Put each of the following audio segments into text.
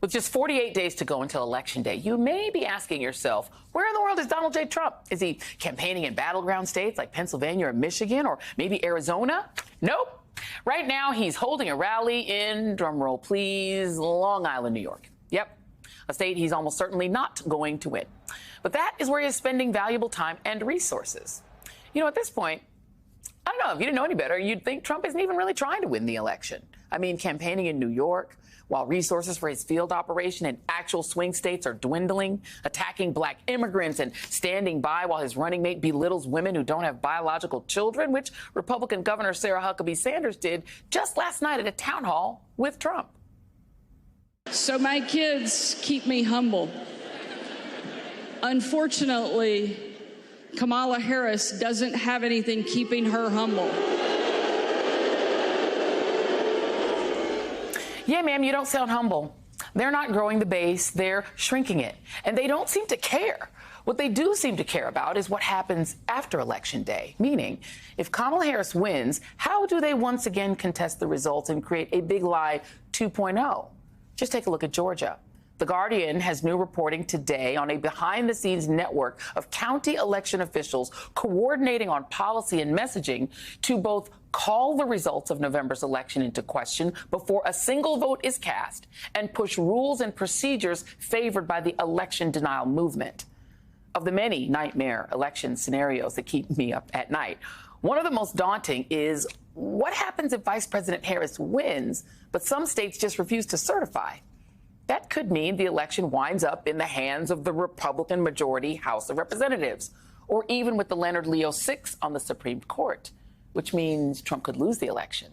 With just 48 days to go until Election Day, you may be asking yourself, where in the world is Donald J. Trump? Is he campaigning in battleground states like Pennsylvania or Michigan or maybe Arizona? Nope. Right now, he's holding a rally in, drumroll please, Long Island, New York. Yep, a state he's almost certainly not going to win. But that is where he is spending valuable time and resources. You know, at this point, I don't know, if you didn't know any better, you'd think Trump isn't even really trying to win the election. I mean, campaigning in New York, while resources for his field operation in actual swing states are dwindling, attacking black immigrants and standing by while his running mate belittles women who don't have biological children, which Republican Governor Sarah Huckabee Sanders did just last night at a town hall with Trump. So my kids keep me humble. Unfortunately, Kamala Harris doesn't have anything keeping her humble. Yeah, ma'am, you don't sound humble. They're not growing the base, they're shrinking it. And they don't seem to care. What they do seem to care about is what happens after Election Day, meaning if Kamala Harris wins, how do they once again contest the results and create a big lie 2.0? Just take a look at Georgia. The Guardian has new reporting today on a behind-the-scenes network of county election officials coordinating on policy and messaging to both call the results of November's election into question before a single vote is cast and push rules and procedures favored by the election denial movement. Of the many nightmare election scenarios that keep me up at night, one of the most daunting is what happens if Vice President Harris wins, but some states just refuse to certify? That could mean the election winds up in the hands of the Republican majority House of Representatives, or even with the Leonard Leo 6 on the Supreme Court, which means Trump could lose the election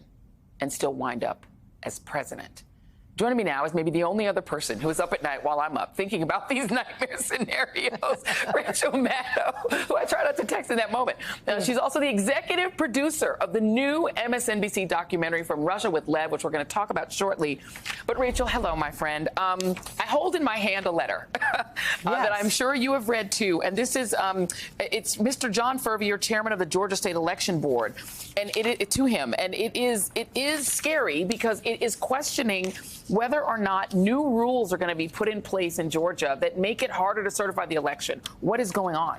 and still wind up as president. Joining me now is maybe the only other person who is up at night while I'm up thinking about these nightmare scenarios, Rachel Maddow, who I tried not to text in that moment. She's also the executive producer of the new MSNBC documentary From Russia with Lev, which we're going to talk about shortly. But Rachel, hello, my friend. I hold in my hand a letter that I'm sure you have read too. And this is, it's Mr. John Furvier, chairman of the Georgia State Election Board, and to him. And it is scary because it is questioning whether or not new rules are going to be put in place in Georgia that make it harder to certify the election. What is going on?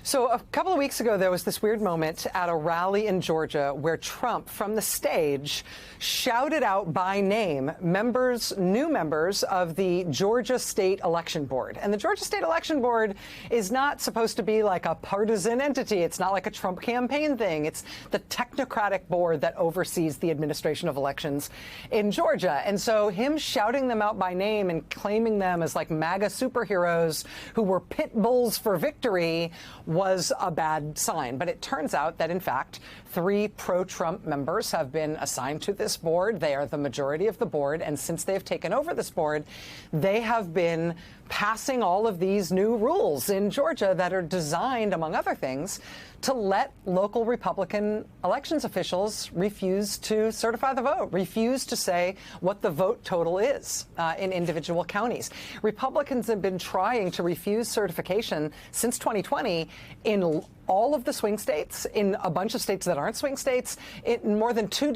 So a couple of weeks ago, there was this weird moment at a rally in Georgia where Trump, from the stage, shouted out by name new members of the Georgia State Election Board. And the Georgia State Election Board is not supposed to be like a partisan entity. It's not like a Trump campaign thing. It's the technocratic board that oversees the administration of elections in Georgia. And so him shouting them out by name and claiming them as like MAGA superheroes who were pit bulls for victory was a bad sign. But it turns out that, in fact, 3 pro-Trump members have been assigned to this board. They are the majority of the board. And since they've taken over this board, they have been passing all of these new rules in Georgia that are designed, among other things, to let local Republican elections officials refuse to certify the vote, refuse to say what the vote total is in individual counties. Republicans have been trying to refuse certification since 2020 in all of the swing states, in a bunch of states that aren't swing states, in more than 3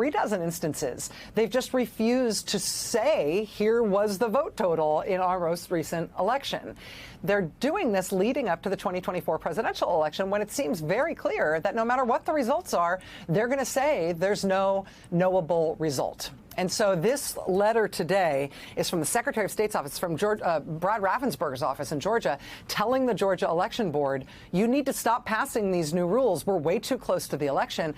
dozen instances. They've just refused to say, here was the vote total in our most recent election. They're doing this leading up to the 2024 presidential election when it seems very clear that no matter what the results are, they're going to say there's no knowable result. And so this letter today is from the Secretary of State's office, from Brad Raffensperger's office in Georgia, telling the Georgia Election Board, you need to stop passing these new rules. We're way too close to the election.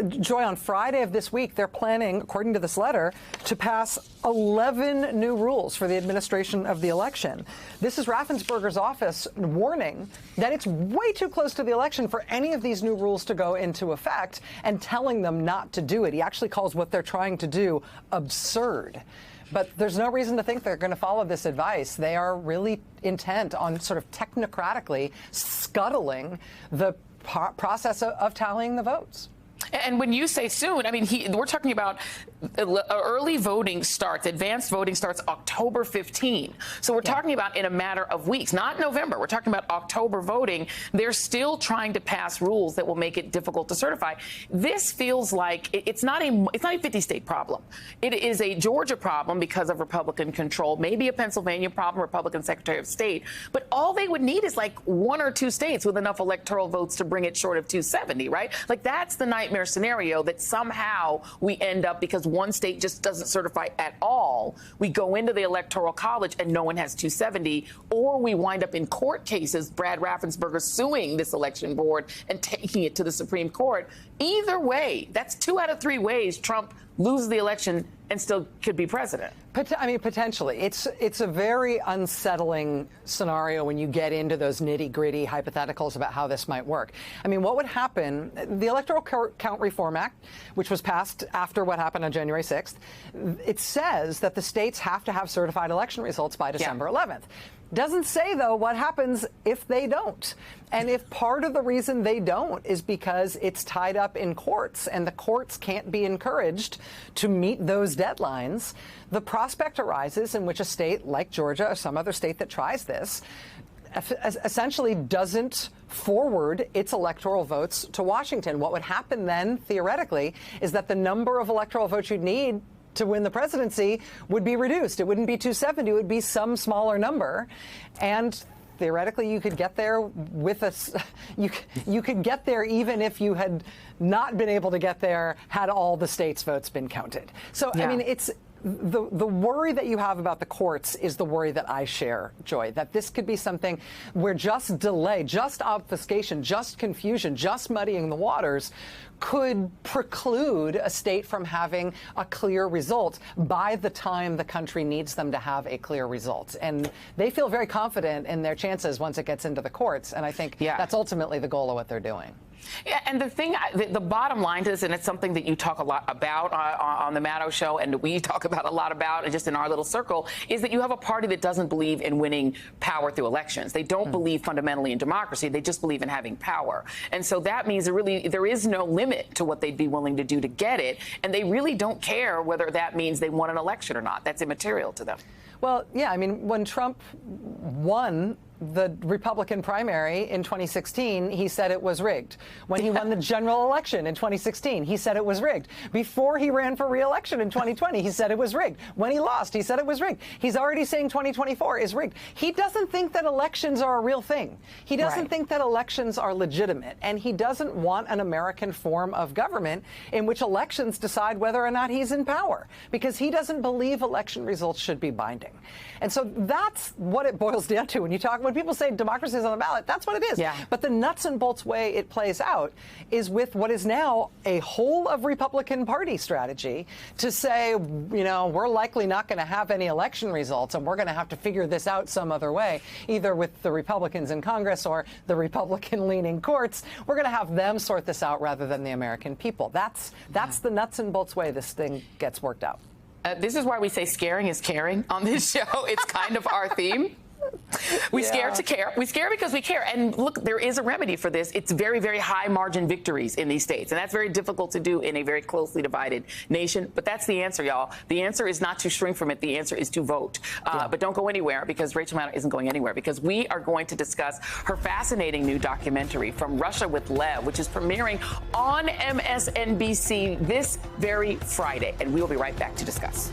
Joy, on Friday of this week, they're planning, according to this letter, to pass 11 new rules for the administration of the election. This is Raffensperger's office warning that it's way too close to the election for any of these new rules to go into effect and telling them not to do it. He actually calls what they're trying to do absurd. But there's no reason to think they're going to follow this advice. They are really intent on sort of technocratically scuttling the process of tallying the votes. And when you say soon, I mean, we're talking about early voting starts, advanced voting starts October 15. So we're talking about in a matter of weeks, not November. We're talking about October voting. They're still trying to pass rules that will make it difficult to certify. This feels like it's not a 50-state problem. It is a Georgia problem because of Republican control, maybe a Pennsylvania problem, Republican Secretary of State. But all they would need is like 1 or 2 states with enough electoral votes to bring it short of 270, right? Like that's the nightmare scenario, that somehow we end up, because one state just doesn't certify at all, we go into the Electoral College and no one has 270, or we wind up in court cases, Brad Raffensperger suing this election board and taking it to the Supreme Court. Either way, that's 2 out of 3 ways Trump loses the election and still could be president. I mean, potentially. It's a very unsettling scenario when you get into those nitty-gritty hypotheticals about how this might work. I mean, what would happen, the Electoral Count Reform Act, which was passed after what happened on January 6th, it says that the states have to have certified election results by December 11th. Doesn't say, though, what happens if they don't. And if part of the reason they don't is because it's tied up in courts and the courts can't be encouraged to meet those deadlines, the prospect arises in which a state like Georgia or some other state that tries this essentially doesn't forward its electoral votes to Washington. What would happen then, theoretically, is that the number of electoral votes you'd need to win the presidency would be reduced. It wouldn't be 270. It would be some smaller number. And theoretically, you could get there with you could get there even if you had not been able to get there had all the states' votes been counted. So, I mean, it's the worry that you have about the courts is the worry that I share, Joy, that this could be something where just delay, just obfuscation, just confusion, just muddying the waters could preclude a state from having a clear result by the time the country needs them to have a clear result. And they feel very confident in their chances once it gets into the courts. And I think that's ultimately the goal of what they're doing. Yeah, and the thing, the bottom line to this, and it's something that you talk a lot about on the Maddow Show, and we talk about a lot about, and just in our little circle, is that you have a party that doesn't believe in winning power through elections. They don't believe fundamentally in democracy. They just believe in having power. And so that means there is no limit to what they'd be willing to do to get it. And they really don't care whether that means they won an election or not. That's immaterial to them. Well, yeah, I mean, when Trump won the Republican primary in 2016, he said it was rigged. When he won the general election in 2016, he said it was rigged. Before he ran for re-election in 2020, he said it was rigged. When he lost, he said it was rigged. He's already saying 2024 is rigged. He doesn't think that elections are a real thing. He doesn't think that elections are legitimate. And he doesn't want an American form of government in which elections decide whether or not he's in power, because he doesn't believe election results should be binding. And so that's what it boils down to. When people say democracy is on the ballot, that's what it is. Yeah. But the nuts and bolts way it plays out is with what is now a whole of Republican Party strategy to say, you know, we're likely not going to have any election results and we're going to have to figure this out some other way, either with the Republicans in Congress or the Republican-leaning courts. We're going to have them sort this out rather than the American people. That's the nuts and bolts way this thing gets worked out. This is why we say scaring is caring on this show. It's kind of our theme. We scare to care. We scare because we care. And look, there is a remedy for this. It's very, very high margin victories in these states. And that's very difficult to do in a very closely divided nation. But that's the answer, y'all. The answer is not to shrink from it. The answer is to vote. But don't go anywhere, because Rachel Maddow isn't going anywhere, because we are going to discuss her fascinating new documentary, From Russia with Lev, which is premiering on MSNBC this very Friday. And we will be right back to discuss.